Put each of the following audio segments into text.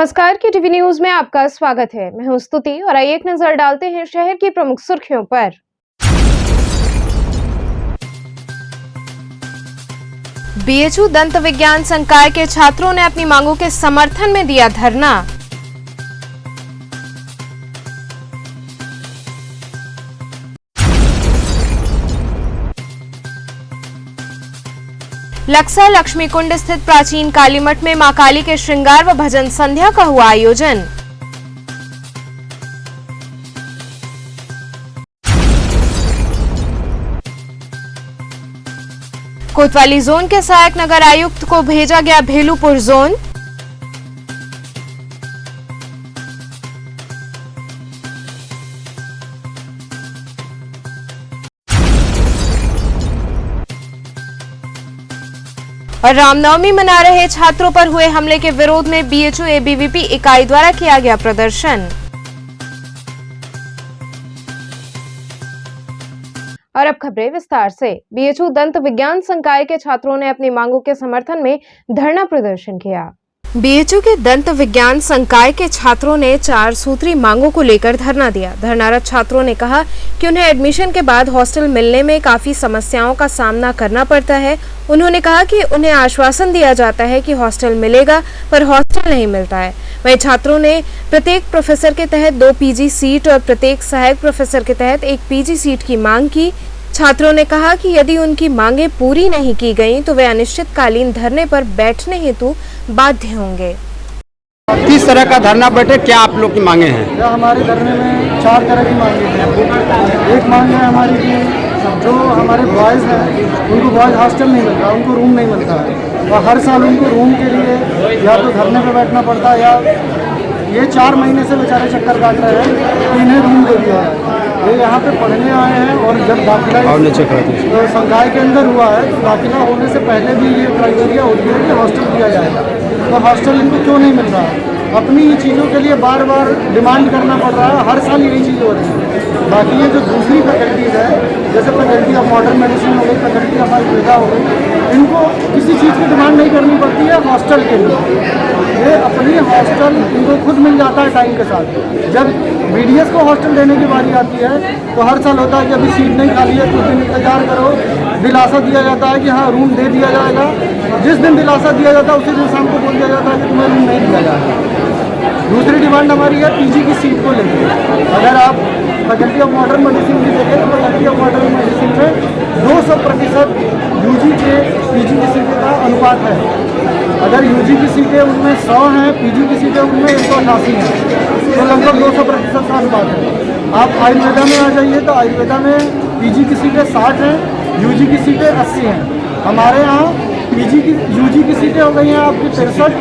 नमस्कार की TV news में आपका स्वागत है। मैं हूं स्तुति और आइए एक नजर डालते हैं शहर की प्रमुख सुर्खियों पर। बीएचयू दंत विज्ञान संकाय के छात्रों ने अपनी मांगों के समर्थन में दिया धरना। लक्सा लक्ष्मी कुंड स्थित प्राचीन काली मठ में मां काली के श्रृंगार व भजन संध्या का हुआ आयोजन। कोतवाली जोन के सहायक नगर आयुक्त को भेजा गया भेलूपुर जोन। और रामनवमी मना रहे छात्रों पर हुए हमले के विरोध में बीएचयू एबीवीपी इकाई द्वारा किया गया प्रदर्शन। और अब खबरें विस्तार से। बीएचयू दंत विज्ञान संकाय के छात्रों ने अपनी मांगों के समर्थन में धरना प्रदर्शन किया। बीएचयू के दंत विज्ञान संकाय के छात्रों ने 4 सूत्री मांगों को लेकर धरना दिया। धरनारत छात्रों ने कहा कि उन्हें एडमिशन के बाद हॉस्टल मिलने में काफी समस्याओं का सामना करना पड़ता है। उन्होंने कहा कि उन्हें आश्वासन दिया जाता है कि हॉस्टल मिलेगा, पर हॉस्टल नहीं मिलता है। वहीं छात्रों ने प्रत्येक प्रोफेसर के तहत 2 पीजी सीट और प्रत्येक सहायक प्रोफेसर के तहत 1 पीजी सीट की मांग की। छात्रों ने कहा कि यदि उनकी मांगें पूरी नहीं की गईं तो वे अनिश्चितकालीन धरने पर बैठने हेतु बाध्य होंगे। किस तरह का धरना बैठे, क्या आप लोग की मांगे हैं? हमारे धरने में 4 तरह की मांगे हैं। एक मांग है हमारी कि जो हमारे बॉयज़ हैं उनको बॉयज़ हॉस्टल नहीं मिलता, उनको रूम नहीं मिलता है और हर साल उनको रूम के लिए या तो धरने पर बैठना पड़ता है या ये 4 महीने से बेचारे चक्कर काट रहे हैं कि इन्हें रूम दे दिया है। ये यहाँ पे पढ़ने आए हैं और जब दाखिला तो संकाय के अंदर हुआ है तो दाखिला होने से पहले भी ये क्राइटेरिया होती है कि हॉस्टल दिया जाएगा, तो हॉस्टल इनको क्यों नहीं मिल रहा है? अपनी ही चीज़ों के लिए बार बार डिमांड करना पड़ रहा है, हर साल यही चीज़ हो रही है। बाकी ये जो दूसरी फैकल्टीज़ है, जैसे फैकल्टी ऑफ मॉडर्न मेडिसिन हो गई, फैकल्टी ऑफ आयुर्वेदा हो गई, इनको किसी चीज़ की डिमांड नहीं करनी पड़ती है हॉस्टल के लिए। ये अपनी हॉस्टल इनको खुद मिल जाता है टाइम के साथ। जब बीडीएस को हॉस्टल देने की बारी आती है तो हर साल होता है कि अभी सीट नहीं खाली है, कुछ दिन इंतजार करो, दिलासा दिया जाता है कि हाँ रूम दे दिया जाएगा। जिस दिन दिलासा दिया जाता है उसी दिन शाम को बोल दिया जाता है कि तुम्हें रूम नहीं दिया जाएगा। दूसरी डिमांड हमारी है पीजी की सीट को लेकर। अगर आप फैकल्टी ऑफ मॉडर्न मेडिसिन की देखें तो फैकल्टी ऑफ मॉडर्न मेडिसिन में 200% यूजी के पीजी की सीटें का अनुपात है। अगर यूजी की सीटें उनमें 100 हैं, पीजी की सीटें उनमें 188 हैं, तो लगभग 200% का अनुपात है। आप आयुर्वेदा में आ जाइए तो आयुर्वेदा में पीजी की सीटें 60 हैं, यूजी की सीटें 80 हैं। हमारे यहाँ यूजी की सीटें हो गई हैं आपकी 63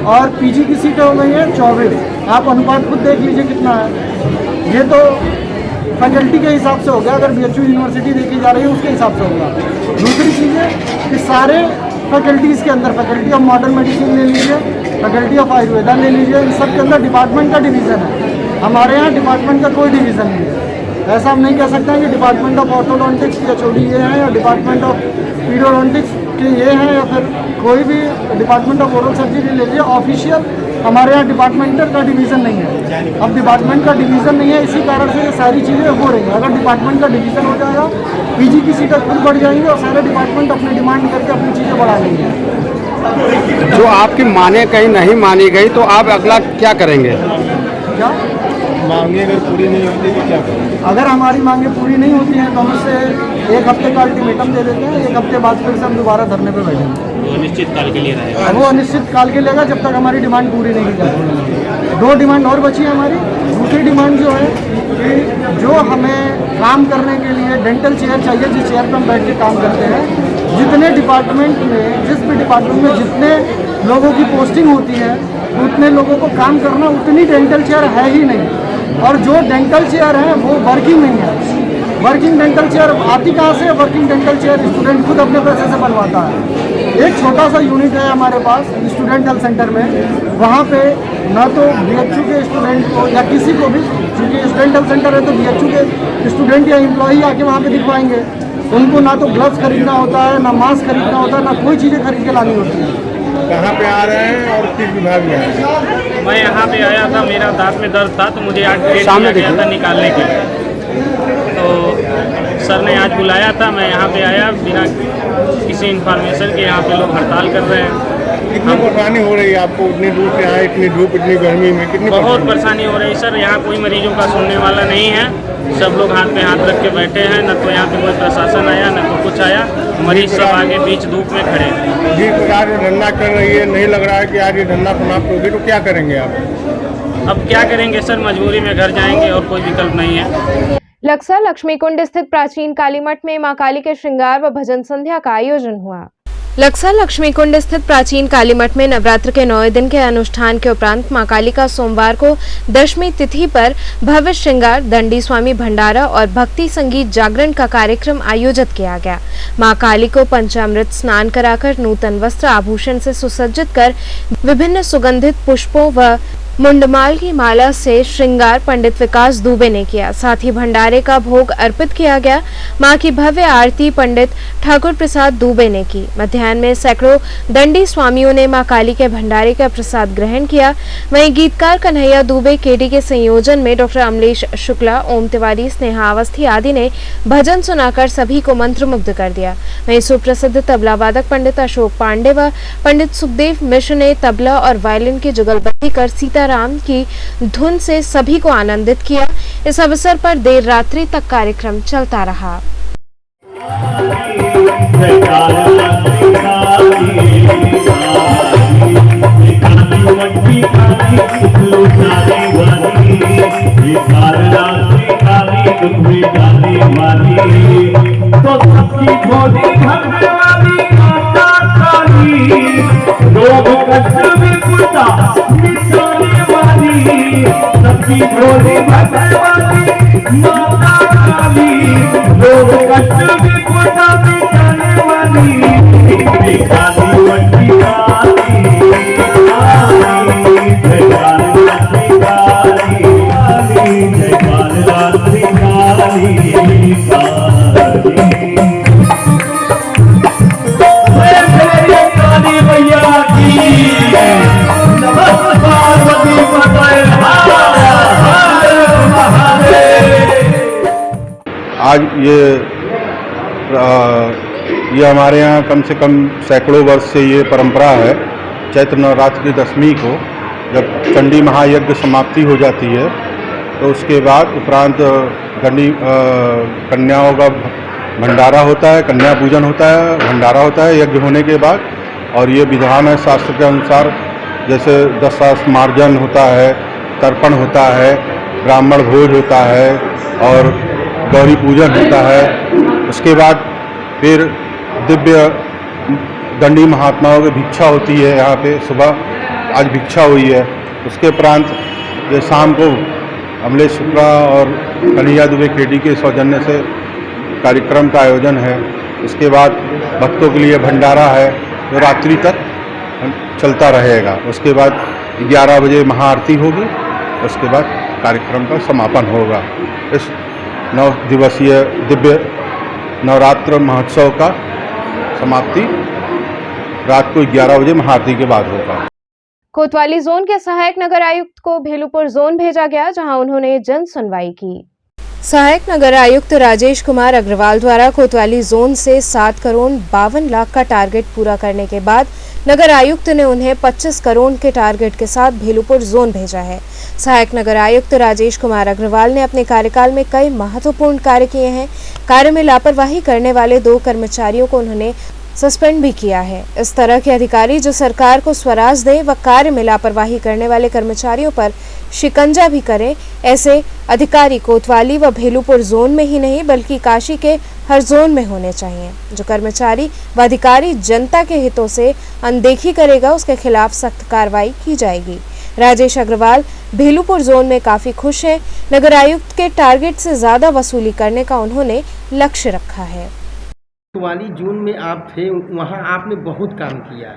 और पीजी की सीटें हो गई हैं 24। आप अनुपात खुद देख लीजिए कितना है। ये तो फैकल्टी के हिसाब से हो गया, अगर बीएचयू यूनिवर्सिटी देखी जा रही है उसके हिसाब से होगा। दूसरी चीज़ है कि सारे फैकल्टीज़ के अंदर फैकल्टी ऑफ मॉडर्न मेडिसिन ले लीजिए, फैकल्टी ऑफ आयुर्वेदा ले लीजिए, इन सब के अंदर डिपार्टमेंट का डिवीज़न है। हमारे यहाँ डिपार्टमेंट का कोई डिवीज़न नहीं है। ऐसा हम नहीं कह सकते हैं कि डिपार्टमेंट ऑफ ऑर्थोडोंटिक्स या एचओडी ये है या डिपार्टमेंट ऑफ पीडियोडोंटिक्स के ये हैं या फिर कोई भी डिपार्टमेंट ऑफ ओरल सर्जरी ले लीजिए। ऑफिशियल हमारे यहाँ डिपार्टमेंटल का डिवीज़न नहीं है। अब डिपार्टमेंट का डिवीज़न नहीं है, इसी कारण से ये सारी चीज़ें हो रही हैं। अगर डिपार्टमेंट का डिवीज़न हो जाएगा, पीजी की सीटें खुद बढ़ जाएंगी और सारे डिपार्टमेंट अपनी डिमांड करके अपनी चीज़ें बढ़ा लेंगे। जो आपकी माने कहीं नहीं मानी गई तो आप अगला क्या करेंगे? क्या मांगे अगर पूरी नहीं होती तो क्या करेंगे? अगर हमारी मांगे पूरी नहीं होती हैं तो हम उससे 1 हफ्ते का अल्टीमेटम दे देते हैं। 1 हफ्ते बाद फिर से हम दोबारा धरने पर बैठेंगे। वो अनिश्चित काल के लिए रहेगा? वो अनिश्चित काल के लेगा जब तक हमारी डिमांड पूरी नहीं की जाती। 2 डिमांड और बची है हमारी। दूसरी डिमांड जो है कि जो हमें काम करने के लिए डेंटल चेयर चाहिए, जिस चेयर पर हम बैठ के काम करते हैं, जितने डिपार्टमेंट में जिस भी डिपार्टमेंट में जितने लोगों की पोस्टिंग होती है उतने लोगों को काम करना, उतनी डेंटल चेयर है ही नहीं। और जो डेंटल चेयर है वो वर्किंग नहीं है। वर्किंग डेंटल चेयर आती कहाँ से? वर्किंग डेंटल चेयर स्टूडेंट खुद अपने पैसे से बनवाता है। एक छोटा सा यूनिट है हमारे पास स्टूडेंट हेल्थ सेंटर में, वहाँ पे ना तो बीएचयू के स्टूडेंट को या किसी को भी, क्योंकि स्टूडेंट हेल्थ सेंटर है तो बीएचयू के स्टूडेंट या एम्प्लॉई आके वहाँ पे दिखवाएंगे। उनको ना तो ग्लव्स खरीदना होता है, ना मास्क खरीदना होता है, ना कोई चीज़ें खरीद के लानी होती है। कहाँ पे आ रहे हैं और किस विभाग में आए हैं? मैं यहाँ पे आया था, मेरा दांत में दर्द था तो मुझे आज डेट दिया गया था निकालने के लिए। तो सर ने आज बुलाया था, मैं यहाँ पे आया बिना किसी इन्फॉर्मेशन के। यहाँ पे लोग हड़ताल कर रहे हैं। कितनी परेशानी हो रही है आपको? इतनी दूर से आए, इतनी धूप इतनी गर्मी में कितनी बहुत परेशानी हो रही है सर। यहाँ कोई मरीजों का सुनने वाला नहीं है। सब लोग हाथ पे हाथ रख के बैठे हैं। न तो यहाँ पे कोई प्रशासन आया, न तो कुछ आया। मरीज सब आगे बीच धूप में खड़े हैं। जिस प्रकार से धरना कर रही है, नहीं लग रहा है कि आज ये धरना समाप्त होगी, तो क्या करेंगे आप? अब क्या करेंगे सर, मजबूरी में घर जाएंगे और कोई विकल्प नहीं है। लक्सा लक्ष्मी कुंड स्थित प्राचीन काली मठ में मां काली के श्रृंगार व भजन संध्या का आयोजन हुआ। लक्सा लक्ष्मी कुंड स्थित प्राचीन काली मठ में नवरात्र के 9 दिन के अनुष्ठान के उपरांत मां काली का सोमवार को दशमी तिथि पर भव्य श्रृंगार, दंडी स्वामी भंडारा और भक्ति संगीत जागरण का कार्यक्रम आयोजित किया गया। मां काली को पंचामृत स्नान कराकर नूतन वस्त्र आभूषण से सुसज्जित कर विभिन्न सुगंधित पुष्पों व मुंडमाल की माला से श्रृंगार पंडित विकास दुबे ने किया। साथ ही भंडारे का भोग अर्पित किया गया। मां की भव्य आरती पंडित ठाकुर प्रसाद दुबे ने की। मध्याह्न में सैकड़ों दंडी स्वामियों ने मां काली के भंडारे का प्रसाद ग्रहण किया। वहीं गीतकार कन्हैया दुबे, केडी के संयोजन में डॉक्टर अमलेश शुक्ला, ओम तिवारी, स्नेहा अवस्थी आदि ने भजन सुनाकर सभी को मंत्रमुग्ध कर दिया। वहीं सुप्रसिद्ध तबला वादक पंडित अशोक पांडे व पंडित सुखदेव मिश्र ने तबला और वायलिन की जुगलबंदी कर सीताराम की धुन से सभी को आनंदित किया। इस अवसर पर देर रात्रि तक कार्यक्रम चलता रहा। सबकी भोली भगवानी माता काली, लोग कष्ट में कोटा मिटाने वाली, काली वटी काली, जय काली काली काली, जय काली काली काली मैया की नमस्कार। पार्वती आज ये हमारे यहाँ कम से कम सैकड़ों वर्ष से ये परंपरा है। चैत्र नवरात्र की दशमी को जब चंडी महायज्ञ समाप्ति हो जाती है तो उसके बाद उपरांत कन्याओं का भंडारा होता है, कन्या पूजन होता है, भंडारा होता है यज्ञ होने के बाद। और ये विधान है शास्त्र के अनुसार, जैसे दशास्मार्जन होता है, तर्पण होता है, ब्राह्मण भोज होता है और गौरी पूजन होता है। उसके बाद फिर दिव्य दंडी महात्माओं की भिक्षा होती है। यहाँ पे सुबह आज भिक्षा हुई है। उसके उपरांत ये शाम को अमलेश शुक्ला और कन्हैया दुबे केडी के सौजन्य से कार्यक्रम का आयोजन है। उसके बाद भक्तों के लिए भंडारा है जो रात्रि तक चलता रहेगा। उसके बाद 11 बजे महाआरती होगी। उसके बाद कार्यक्रम का समापन होगा। इस 9 दिवसीय दिव्य नवरात्र महोत्सव का समाप्ति रात को 11 बजे महाआरती के बाद होगा। कोतवाली जोन के सहायक नगर आयुक्त को भेलूपुर जोन भेजा गया, जहां उन्होंने जन सुनवाई की। सहायक नगर आयुक्त राजेश कुमार अग्रवाल द्वारा कोतवाली जोन से 7 करोड़ 52 लाख का टारगेट पूरा करने के बाद नगर आयुक्त ने उन्हें 25 करोड़ के टारगेट के साथ भेलूपुर जोन भेजा है। सहायक नगर आयुक्त राजेश कुमार अग्रवाल ने अपने कार्यकाल में कई महत्वपूर्ण कार्य किए हैं। कार्य में लापरवाही करने वाले 2 कर्मचारियों को उन्होंने सस्पेंड भी किया है। इस तरह के अधिकारी जो सरकार को स्वराज दें व कार्य में लापरवाही करने वाले कर्मचारियों पर शिकंजा भी करें, ऐसे अधिकारी कोतवाली व भेलूपुर जोन में ही नहीं बल्कि काशी के हर जोन में होने चाहिए। जो कर्मचारी व अधिकारी जनता के हितों से अनदेखी करेगा उसके खिलाफ सख्त कार्रवाई की जाएगी। राजेश अग्रवाल भेलूपुर जोन में काफी खुश हैं। नगर आयुक्त के टारगेट से ज्यादा वसूली करने का उन्होंने लक्ष्य रखा है। कोतवाली जोन में आप थे, वहाँ आपने बहुत काम किया,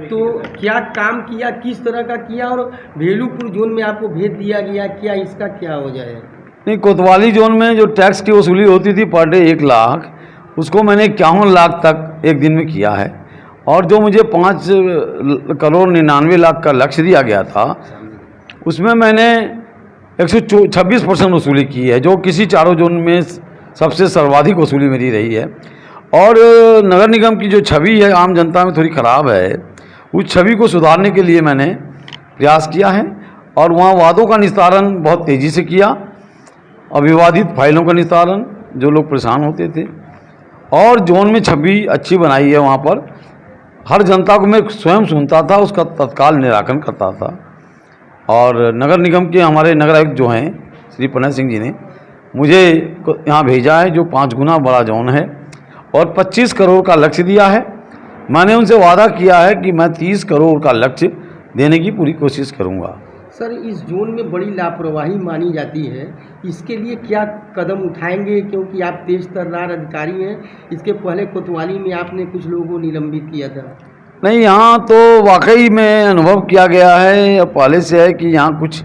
तो क्या काम किया, किस तरह का किया और भेलूपुर जोन में आपको भेज दिया गया, क्या इसका क्या वजह है? नहीं, कोतवाली जोन में जो टैक्स की वसूली होती थी पर डे 1 लाख, उसको मैंने 51 लाख तक एक दिन में किया है। और जो मुझे 5,99,00,000 का लक्ष्य दिया गया था उसमें मैंने 126% वसूली की है, जो किसी चारों जोन में सबसे सर्वाधिक वसूली मेरी रही है। और नगर निगम की जो छवि है आम जनता में थोड़ी ख़राब है, उस छवि को सुधारने के लिए मैंने प्रयास किया है और वहाँ वादों का निस्तारण बहुत तेज़ी से किया, अविवादित फाइलों का निस्तारण, जो लोग परेशान होते थे, और जोन में छवि अच्छी बनाई है। वहाँ पर हर जनता को मैं स्वयं सुनता था, उसका तत्काल निराकरण करता था। और नगर निगम के हमारे नगर आयुक्त जो हैं श्री प्रणय सिंह जी ने मुझे यहाँ भेजा है, जो 5 गुना बड़ा जोन है, और 25 करोड़ का लक्ष्य दिया है। मैंने उनसे वादा किया है कि मैं 30 करोड़ का लक्ष्य देने की पूरी कोशिश करूँगा। सर, इस जोन में बड़ी लापरवाही मानी जाती है, इसके लिए क्या कदम उठाएंगे? क्योंकि आप तेज तर्रार अधिकारी हैं। इसके पहले कोतवाली में आपने कुछ लोगों को निलंबित किया था। नहीं, यहाँ तो वाकई में अनुभव किया गया है, पहले से है कि यहाँ कुछ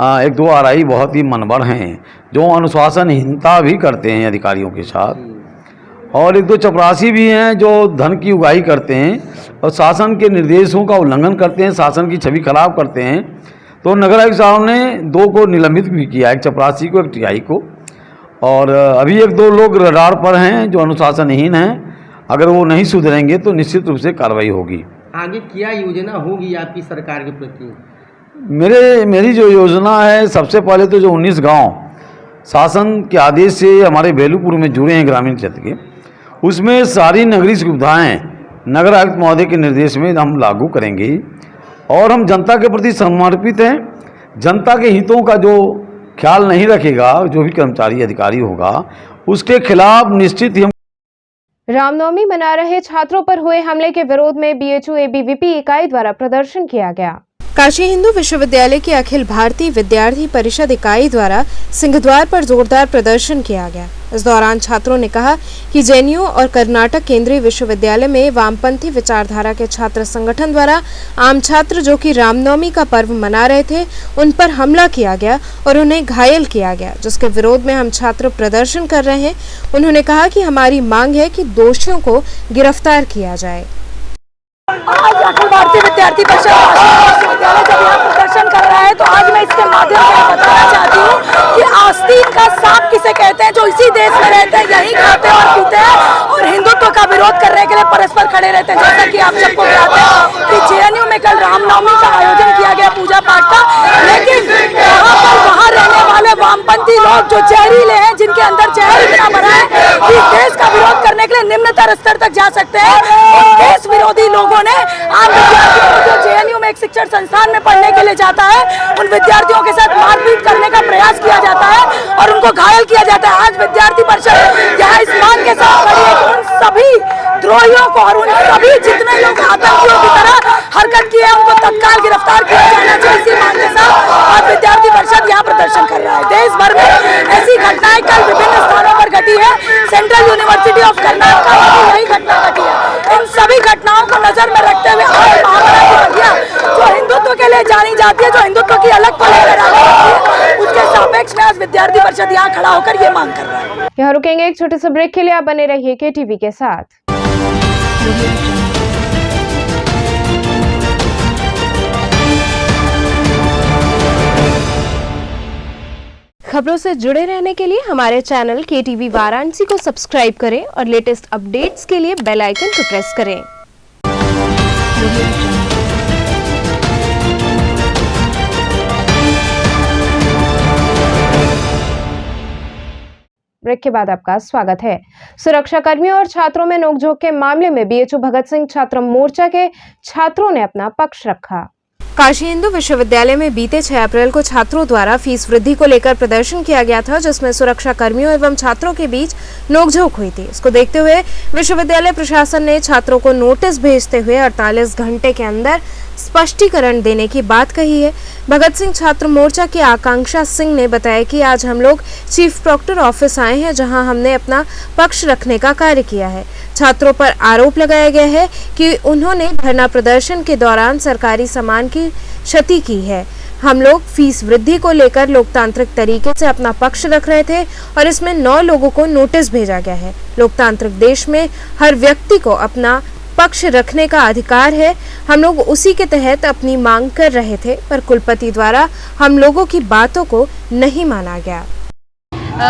1-2 आरआई बहुत ही मनबड़ हैं, जो अनुशासनहीनता भी करते हैं अधिकारियों के साथ, और 1-2 चपरासी भी हैं जो धन की उगाही करते हैं और शासन के निर्देशों का उल्लंघन करते हैं, शासन की छवि खराब करते हैं। तो नगर आयुक्त साहब ने 2 को निलंबित भी किया, एक चपरासी को, एक टीआई को, और अभी 1-2 लोग रडार पर हैं जो अनुशासनहीन हैं। अगर वो नहीं सुधरेंगे तो निश्चित रूप से कार्रवाई होगी। आगे क्या योजना होगी आपकी सरकार के प्रति? मेरी जो योजना है, सबसे पहले तो जो 19 गांव शासन के आदेश से हमारे बेलूपुर में जुड़े हैं ग्रामीण क्षेत्र के, उसमें सारी नगरीय सुविधाएँ नगर आयुक्त महोदय के निर्देश में हम लागू करेंगे। और हम जनता के प्रति समर्पित हैं। जनता के हितों का जो ख्याल नहीं रखेगा, जो भी कर्मचारी अधिकारी होगा, उसके खिलाफ निश्चित ही हम। रामनवमी मना रहे छात्रों पर हुए हमले के विरोध में बीएचयू एबीवीपी इकाई द्वारा प्रदर्शन किया गया। काशी हिंदू विश्वविद्यालय की अखिल भारतीय विद्यार्थी परिषद इकाई द्वारा सिंहद्वार पर जोरदार प्रदर्शन किया गया। इस दौरान छात्रों ने कहा कि जेएनयू और कर्नाटक केंद्रीय विश्वविद्यालय में वामपंथी विचारधारा के छात्र संगठन द्वारा आम छात्र जो कि रामनवमी का पर्व मना रहे थे, उन पर हमला किया गया और उन्हें घायल किया गया, जिसके विरोध में हम छात्र प्रदर्शन कर रहे हैं। उन्होंने कहा कि हमारी मांग है कि दोषियों को गिरफ्तार किया जाए। आज अखिल भारतीय विद्यार्थी परिषद विश्वविद्यालय जब यहाँ प्रदर्शन कर रहा है, तो आज मैं इसके माध्यम से बताना चाहती हूँ कि आस्तीन का सांप किसे कहते हैं, जो इसी देश में रहते हैं, यही खाते हैं और पीते हैं और हिंदुत्व का विरोध करने के लिए परस्पर खड़े रहते हैं। जैसा कि आप सबको ज्ञात है कि जेएनयू में कल रामनवमी का आयोजन किया गया पूजा पाठ का, लेकिन यहाँ पर वहाँ रहने वाले वामपंथी लोग जो जहरीले हैं, जिनके अंदर जहर इतना भरा है कि देश का विरोध करने के लिए निम्नतर स्तर तक जा सकते हैं, उन देश विरोधी लोगों ने आम विद्यार्थियों को जो जेएनयू में एक शिक्षण संस्थान में पढ़ने के लिए जाता है, उन विद्यार्थियों के साथ मारपीट करने का प्रयास किया जाता है और उनको घायल किया जाता है। आज विद्यार्थी परिषद यहाँ इस मांग के साथ खड़ी है कि उन सभी द्रोहियों को और उन सभी जितने लोग आतंकियों की तरह हरकत की है, उनको तत्काल गिरफ्तार किया जाना चाहिए। इसी मांग के साथ आज विद्यार्थी परिषद यहाँ प्रदर्शन कर रहा है। देश भर में ऐसी घटनाएं कल विभिन्न स्थानों पर घटी है। सेंट्रल यूनिवर्सिटी ऑफ कर्नाटक में यही घटना घटी है। इन सभी घटनाओं को नजर में रखते हुए आज महामना की बगिया जो हिंदुत्व के लिए जानी जाती है, जो हिंदुत्व की अलग को लेकर आती है, उसके सापेक्ष में आज विद्यार्थी परिषद यहाँ खड़ा होकर ये मांग कर रहा है। यहाँ रुकेंगे एक छोटे से ब्रेक के लिए। आप बने रहिए केटीवी के साथ। खबरों से जुड़े रहने के लिए हमारे चैनल केटीवी वाराणसी को सब्सक्राइब करें और लेटेस्ट अपडेट्स के लिए बेल आइकन को प्रेस करें। ब्रेक के बाद आपका स्वागत है। सुरक्षा कर्मियों और छात्रों में नोकझोंक के मामले में बीएचयू भगत सिंह छात्र मोर्चा के छात्रों ने अपना पक्ष रखा। काशी हिंदू विश्वविद्यालय में बीते 6 अप्रैल को छात्रों द्वारा फीस वृद्धि को लेकर प्रदर्शन किया गया था, जिसमें सुरक्षा कर्मियों एवं छात्रों के बीच नोकझोंक हुई थी। इसको देखते हुए विश्वविद्यालय प्रशासन ने छात्रों को नोटिस भेजते हुए 48 घंटे के अंदर स्पष्टीकरण देने की बात कही है। भगत सिंह छात्र मोर्चा की आकांक्षा सिंह ने बताया कि आज हम लोग चीफ प्रोक्टर ऑफिस आए हैं, जहां हमने अपना पक्ष रखने का कार्य किया है। छात्रों पर आरोप लगाया गया है कि उन्होंने धरना प्रदर्शन के दौरान सरकारी सामान की क्षति की है। हम लोग फीस वृद्धि को लेकर लोकतांत्रिक तरीके से अपना पक्ष रख रहे थे और इसमें 9 लोगों को नोटिस भेजा गया है। लोकतांत्रिक देश में हर व्यक्ति को अपना पक्ष रखने का अधिकार है। हम लोग उसी के तहत अपनी मांग कर रहे थे, पर कुलपति द्वारा हम लोगों की बातों को नहीं माना गया।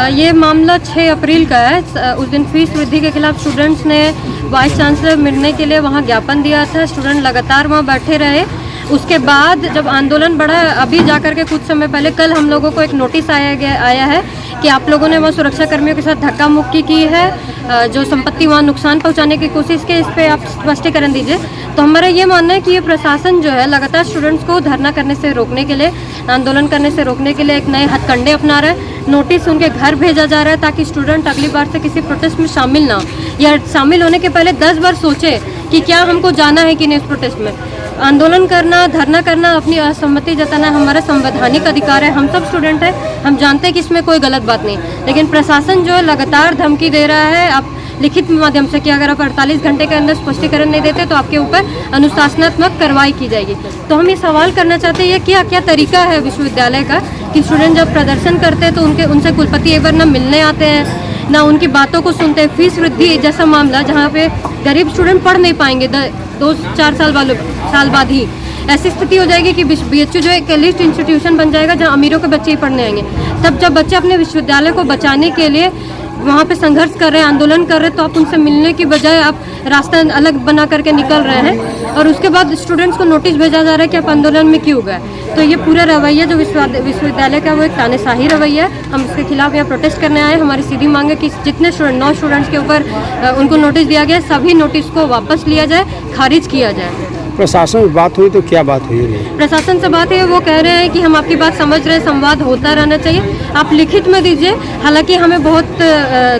ये मामला 6 अप्रैल का है। उस दिन फीस वृद्धि के खिलाफ स्टूडेंट्स ने वाइस चांसलर मिलने के लिए वहाँ ज्ञापन दिया था। स्टूडेंट लगातार वहाँ बैठे रहे। उसके बाद जब आंदोलन बढ़ा, अभी जाकर के कुछ समय पहले कल हम लोगों को एक नोटिस आया है कि आप लोगों ने वहाँ सुरक्षा कर्मियों के साथ धक्का मुक्की की है, जो संपत्ति वहाँ नुकसान पहुँचाने की कोशिश की। इस पर आप स्पष्टीकरण दीजिए। तो हमारा ये मानना है कि ये प्रशासन जो है लगातार स्टूडेंट्स को धरना करने से रोकने के लिए, आंदोलन करने से रोकने के लिए एक नए हथकंडे अपना रहा है। नोटिस उनके घर भेजा जा रहा है ताकि स्टूडेंट अगली बार से किसी प्रोटेस्ट में शामिल ना हो, या शामिल होने के पहले 10 बार सोचे कि क्या हमको जाना है कि नहीं इस प्रोटेस्ट में। आंदोलन करना, धरना करना, अपनी असहमति जताना हमारा संवैधानिक अधिकार है। हम सब स्टूडेंट हैं, हम जानते हैं कि इसमें कोई गलत बात नहीं, लेकिन प्रशासन जो है लगातार धमकी दे रहा है आप लिखित माध्यम से कि अगर आप 48 घंटे के अंदर स्पष्टीकरण नहीं देते तो आपके ऊपर अनुशासनात्मक कार्रवाई की जाएगी। तो हम ये सवाल करना चाहते हैं, ये क्या तरीका है विश्वविद्यालय का कि स्टूडेंट जब प्रदर्शन करते हैं तो उनसे कुलपति एक बार ना मिलने आते हैं, ना उनकी बातों को सुनते हैं। फीस वृद्धि जैसा मामला जहाँ पे गरीब स्टूडेंट पढ़ नहीं पाएंगे 2-4 साल बाद ही, ऐसी स्थिति हो जाएगी कि BHU जो एक एलिट इंस्टीट्यूशन बन जाएगा जहाँ अमीरों के बच्चे ही पढ़ने आएंगे। तब जब बच्चे अपने विश्वविद्यालय को बचाने के लिए वहाँ पे संघर्ष कर रहे हैं, आंदोलन कर रहे हैं, तो आप उनसे मिलने की बजाय आप रास्ता अलग बना करके निकल रहे हैं, और उसके बाद स्टूडेंट्स को नोटिस भेजा जा रहा है कि आप आंदोलन में क्यों गए। तो ये पूरा रवैया जो विश्वविद्यालय का वो एक तानाशाही रवैया है। हम इसके खिलाफ यहाँ प्रोटेस्ट करने आए। हमारी सीधी मांग है कि जितने 9 स्टूडेंट्स के ऊपर उनको नोटिस दिया गया, सभी नोटिस को वापस लिया जाए, खारिज किया जाए। प्रशासन से बात हुई तो क्या बात हुई? प्रशासन से बात है, वो कह रहे हैं कि हम आपकी बात समझ रहे हैं, संवाद होता रहना चाहिए, आप लिखित में दीजिए। हालांकि हमें बहुत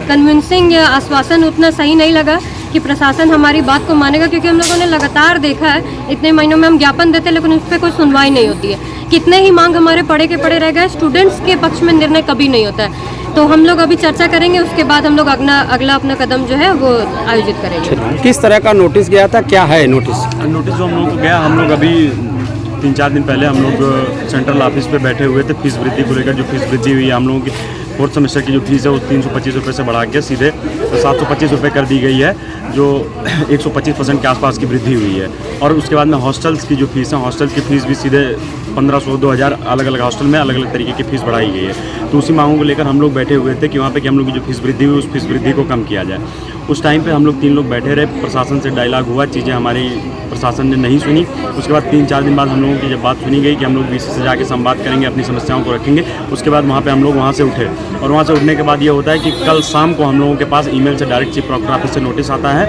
कन्विंसिंग या आश्वासन उतना सही नहीं लगा कि प्रशासन हमारी बात को मानेगा, क्योंकि हम लोगों ने लगातार देखा है इतने महीनों में हम ज्ञापन देते हैं लेकिन उस पर कोई सुनवाई नहीं होती है। कितने ही मांग हमारे पड़े के पड़े रह गए, स्टूडेंट्स के पक्ष में निर्णय कभी नहीं होता है। तो हम लोग अभी चर्चा करेंगे, उसके बाद हम लोग अगला अपना कदम जो है वो आयोजित करेंगे। किस तरह का नोटिस गया था, क्या है नोटिस? नोटिस जो हम लोगों को गया, हम लोग अभी 3-4 दिन पहले हम लोग सेंट्रल ऑफिस पे बैठे हुए थे। फीस वृद्धि को लेकर जो फीस वृद्धि हुई है, हम लोगों की 4th सेमेस्टर की जो फीस है वो 325 रुपये से बढ़ा के सीधे 725 रुपये कर दी गई है, जो 125% के आसपास की वृद्धि हुई है। और उसके बाद में हॉस्टल्स की जो फीस है, हॉस्टल की फीस भी सीधे 1500-2000 अलग अलग हॉस्टल में अलग अलग तरीके की फीस बढ़ाई गई है। तो उसी मांगों को लेकर हम लोग बैठे हुए थे कि वहाँ पे कि हम लोग की जो फीस वृद्धि हुई उस फीस वृद्धि को कम किया जाए। उस टाइम पे हम लोग 3 लोग बैठे रहे, प्रशासन से डायलॉग हुआ, चीज़ें हमारी प्रशासन ने नहीं सुनी। उसके बाद 3-4 दिन बाद हम लोगों की जब बात सुनी गई कि हम लोग VC से जाके संवाद करेंगे, अपनी समस्याओं को रखेंगे, उसके बाद वहाँ पे हम लोग वहाँ से उठे। और वहाँ से उठने के बाद ये होता है कि कल शाम को हम लोगों के पास ईमेल से डायरेक्ट चीफ प्रॉक्टर ऑफिस से नोटिस आता है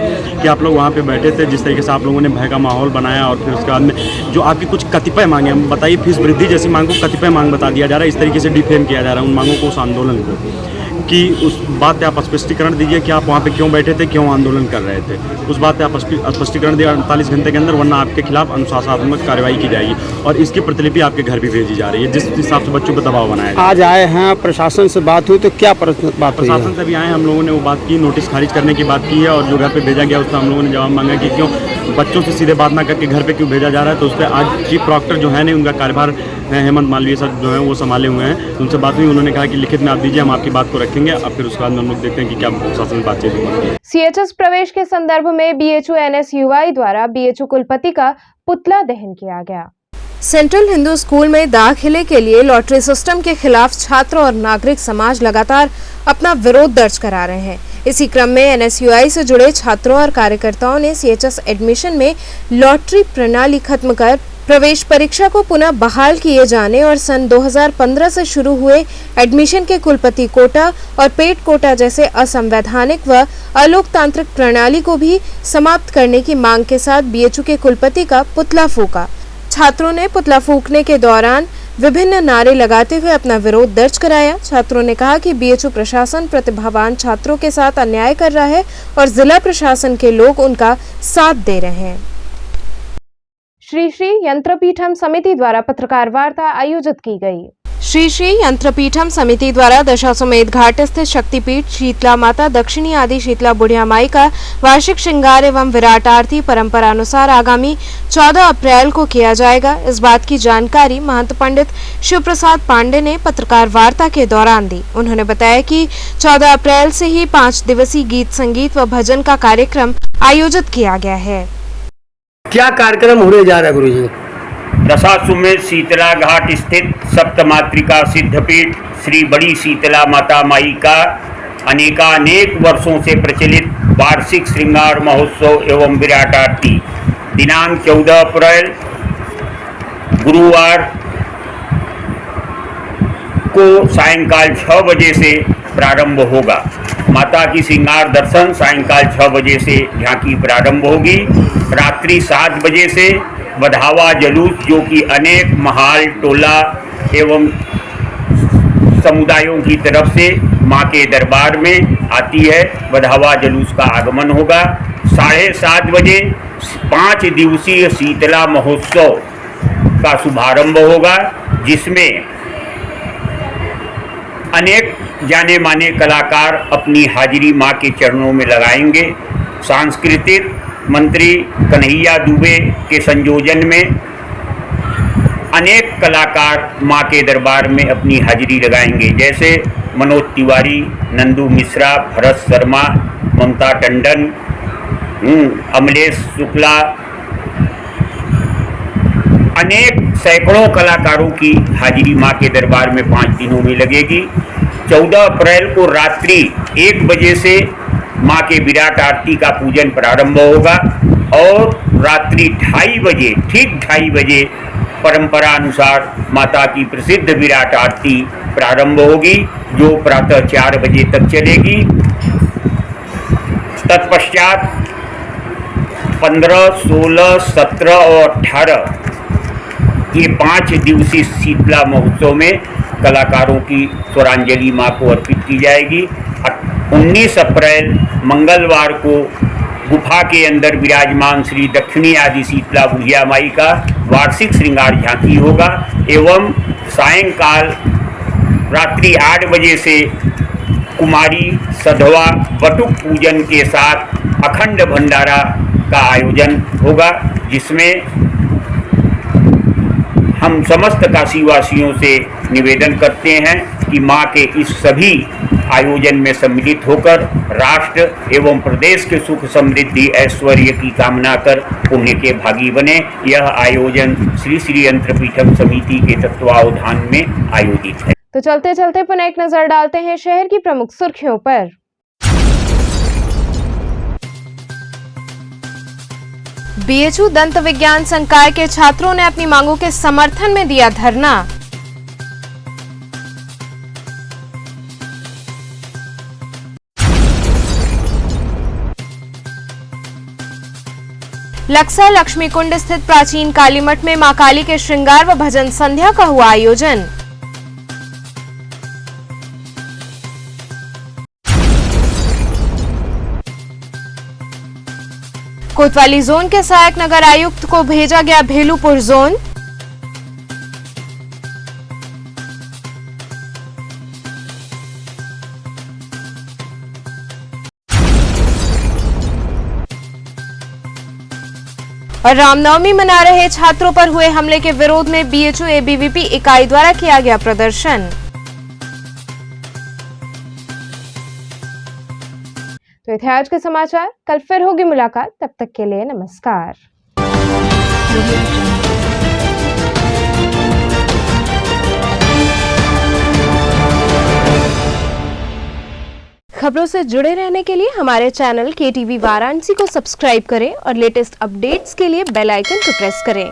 कि आप लोग वहाँ पे बैठे थे, जिस तरीके से आप लोगों ने भय का माहौल बनाया, और फिर उसके बाद में जो आपकी कुछ कतिपय मांगे, हम बताइए फीस वृद्धि जैसी मांग को कतिपय मांग बता दिया जा रहा है, इस तरीके से डिफेम किया जा रहा है उन मांगों को, उस आंदोलन को, कि उस बात पे आप स्पष्टीकरण दीजिए कि आप वहाँ पे क्यों बैठे थे, क्यों आंदोलन कर रहे थे। उस बात पे आप स्पष्टीकरण दिए 48 घंटे के अंदर, वरना आपके खिलाफ अनुशासनात्मक कार्रवाई की जाएगी। और इसकी प्रतिलिपि आपके घर भी भेजी जा रही है, जिस हिसाब से बच्चों पर दबाव बनाया। आज आए हैं, प्रशासन से बात हुई तो क्या बात हुई? प्रशासन से भी आए, हम लोगों ने वो बात की, नोटिस खारिज करने की बात की है, और जो घर पे भेजा गया उसका हम लोगों ने जवाब मांगा कि क्यों बच्चों से सीधे बात ना करके घर पे क्यों भेजा जा रहा है। तो उस पर आज चीफ प्रॉक्टर जो है नहीं, उनका कार्यभार हेमंत मालवीय सर जो है वो संभाले हुए हैं, उनसे बात हुई, उन्होंने कहा कि लिखित में आप दीजिए, हम आपकी बात को रखेंगे। अब फिर उसके बाद हम लोग देखते हैं कि क्या प्रशासन में बातचीत होती है। CHS प्रवेश के संदर्भ में BHU NSUI द्वारा BHU कुलपति का पुतला दहन किया गया। सेंट्रल हिंदू स्कूल में दाखिले के लिए लॉटरी सिस्टम के खिलाफ छात्र और नागरिक समाज लगातार अपना विरोध दर्ज करा रहे हैं। इसी क्रम में NSUI से जुड़े छात्रों और कार्यकर्ताओं ने CHS एडमिशन में लॉटरी प्रणाली खत्म कर प्रवेश परीक्षा को पुनः बहाल किए जाने और सन 2015 से शुरू हुए एडमिशन के कुलपति कोटा और पेड कोटा जैसे असंवैधानिक व अलोकतांत्रिक प्रणाली को भी समाप्त करने की मांग के साथ BHU के कुलपति का पुतला फूंका। छात्रों ने पुतला फूंकने के दौरान विभिन्न नारे लगाते हुए अपना विरोध दर्ज कराया। छात्रों ने कहा कि BHU प्रशासन प्रतिभावान छात्रों के साथ अन्याय कर रहा है और जिला प्रशासन के लोग उनका साथ दे रहे हैं। श्री श्री यंत्रपीठम समिति द्वारा पत्रकार वार्ता आयोजित की गई। श्री श्री यंत्रपीठम समिति द्वारा दशाश्वमेध घाट स्थित शक्तिपीठ शीतला माता दक्षिणी आदि शीतला बुढ़िया माई का वार्षिक श्रृंगार एवं विराट आरती परंपरा अनुसार आगामी 14 अप्रैल को किया जाएगा। इस बात की जानकारी महंत पंडित शिव प्रसाद पांडे ने पत्रकार वार्ता के दौरान दी। उन्होंने बताया कि 14 अप्रैल से ही 5 दिवसीय गीत संगीत व भजन का कार्यक्रम आयोजित किया गया है। क्या कार्यक्रम होने जा रहा है गुरुजी? दशाश्वमेध शीतला घाट स्थित सप्तमातृका सिद्धपीठ श्री बड़ी शीतला माता माई का अनेकानेक वर्षों से प्रचलित वार्षिक श्रृंगार महोत्सव एवं विराट आरती दिनांक 14 अप्रैल गुरुवार को सायंकाल 6 बजे से प्रारंभ होगा। माता की श्रृंगार दर्शन सायंकाल 6 बजे से झांकी प्रारंभ होगी। रात्रि 7 बजे से बढ़ावा जुलूस जो कि अनेक महाल टोला एवं समुदायों की तरफ से मां के दरबार में आती है, बढ़ावा जुलूस का आगमन होगा। 7:30 बजे 5 दिवसीय शीतला महोत्सव का शुभारंभ होगा, जिसमें अनेक जाने माने कलाकार अपनी हाजिरी मां के चरणों में लगाएंगे। सांस्कृतिक मंत्री कन्हैया दुबे के संयोजन में अनेक कलाकार मां के दरबार में अपनी हाजिरी लगाएंगे, जैसे मनोज तिवारी, नंदू मिश्रा, भरत शर्मा, ममता टंडन, अमलेश शुक्ला, अनेक सैकड़ों कलाकारों की हाजिरी मां के दरबार में 5 दिनों में लगेगी। 14 अप्रैल को रात्रि 1 बजे से मां के विराट आरती का पूजन प्रारंभ होगा और रात्रि 2:30 बजे, ठीक 2:30 बजे परंपरा अनुसार माता की प्रसिद्ध विराट आरती प्रारंभ होगी, जो प्रातः 4 बजे तक चलेगी। तत्पश्चात 15, 16, 17 और 18 ये 5 दिवसीय शीतला महोत्सव में कलाकारों की स्वरांजलि मां को अर्पित की जाएगी। 19 अप्रैल मंगलवार को गुफा के अंदर विराजमान श्री दक्षिणी आदि शीतला बुढ़िया माई का वार्षिक श्रृंगार झांकी होगा एवं सायंकाल रात्रि 8 बजे से कुमारी सधवा बटुक पूजन के साथ अखंड भंडारा का आयोजन होगा, जिसमें हम समस्त काशीवासियों से निवेदन करते हैं कि मां के इस सभी आयोजन में सम्मिलित होकर राष्ट्र एवं प्रदेश के सुख समृद्धि ऐश्वर्य की कामना कर पुण्य के भागी बने। यह आयोजन श्री श्री यंत्रपीठम समिति के तत्वावधान में आयोजित है। तो चलते चलते पुनः एक नजर डालते हैं शहर की प्रमुख सुर्खियों पर। बीएचयू दंत विज्ञान संकाय के छात्रों ने अपनी मांगों के समर्थन में दिया धरना। लक्सा लक्ष्मी कुंड स्थित प्राचीन काली मठ में मां काली के श्रृंगार व भजन संध्या का हुआ आयोजन। कोतवाली जोन के सहायक नगर आयुक्त को भेजा गया भेलूपुर जोन। और रामनवमी मना रहे छात्रों पर हुए हमले के विरोध में बीएचयू एबीवीपी इकाई द्वारा किया गया प्रदर्शन। तो ये थे आज के समाचार। कल फिर होगी मुलाकात, तब तक के लिए नमस्कार। खबरों से जुड़े रहने के लिए हमारे चैनल KTV वाराणसी को सब्सक्राइब करें और लेटेस्ट अपडेट्स के लिए बेल आइकन को प्रेस करें।